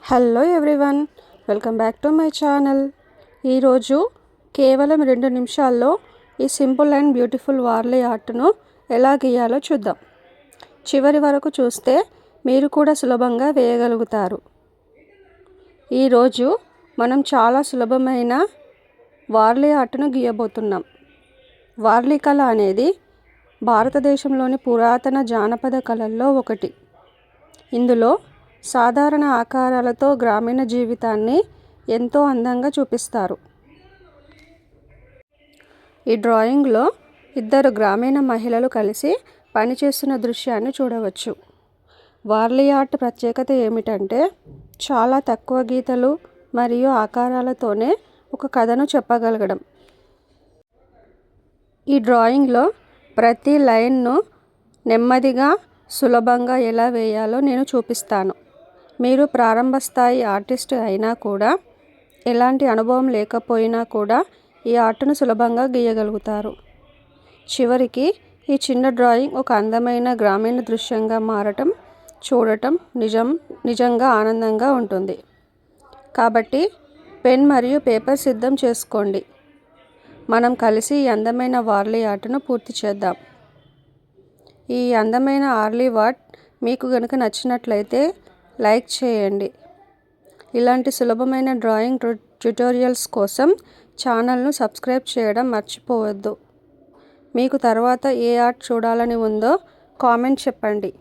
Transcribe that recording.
Hello everyone, welcome back to my channel. ఈరోజు కేవలం 2 నిమిషాల్లో ఈ సింపుల్ అండ్ బ్యూటిఫుల్ వార్లీ ఆర్ట్ను ఎలా గీయాలో చూద్దాం. చివరి వరకు చూస్తే మీరు కూడా సులభంగా వేయగలుగుతారు. ఈరోజు మనం చాలా సులభమైన వార్లీ ఆర్ట్ను గీయబోతున్నాం. వార్లీ కళ అనేది భారతదేశంలోని పురాతన జానపద కళల్లో ఒకటి. ఇందులో సాధారణ ఆకారాలతో గ్రామీణ జీవితాన్ని ఎంతో అందంగా చూపిస్తారు. ఈ డ్రాయింగ్లో 2 గ్రామీణ మహిళలు కలిసి పనిచేస్తున్న దృశ్యాన్ని చూడవచ్చు. వార్లీ ఆర్ట్ ప్రత్యేకత ఏమిటంటే చాలా తక్కువ గీతలు మరియు ఆకారాలతోనే ఒక కథను చెప్పగలగడం. ఈ డ్రాయింగ్లో ప్రతి లైన్ను నెమ్మదిగా సులభంగా ఎలా వేయాలో నేను చూపిస్తాను. మీరు ప్రారంభ స్థాయి ఆర్టిస్ట్ అయినా కూడా, ఎలాంటి అనుభవం లేకపోయినా కూడా ఈ ఆర్ట్ను సులభంగా గీయగలుగుతారు. చివరికి ఈ చిన్న డ్రాయింగ్ ఒక అందమైన గ్రామీణ దృశ్యంగా మారటం చూడటం నిజంగా ఆనందంగా ఉంటుంది. కాబట్టి పెన్ మరియు పేపర్ సిద్ధం చేసుకోండి. మనం కలిసి ఈ అందమైన వార్లీ ఆర్ట్ను పూర్తి చేద్దాం. ఈ అందమైన వార్లీ ఆర్ట్ మీకు గనుక నచ్చినట్లయితే లైక్ చేయండి. ఇలాంటి సులభమైన డ్రాయింగ్ ట్యుటోరియల్స్ కోసం ఛానల్ను సబ్స్క్రైబ్ చేయడం మర్చిపోవద్దు. మీకు తర్వాత ఏ ఆర్ట్ చూడాలని ఉందో కామెంట్ చెప్పండి.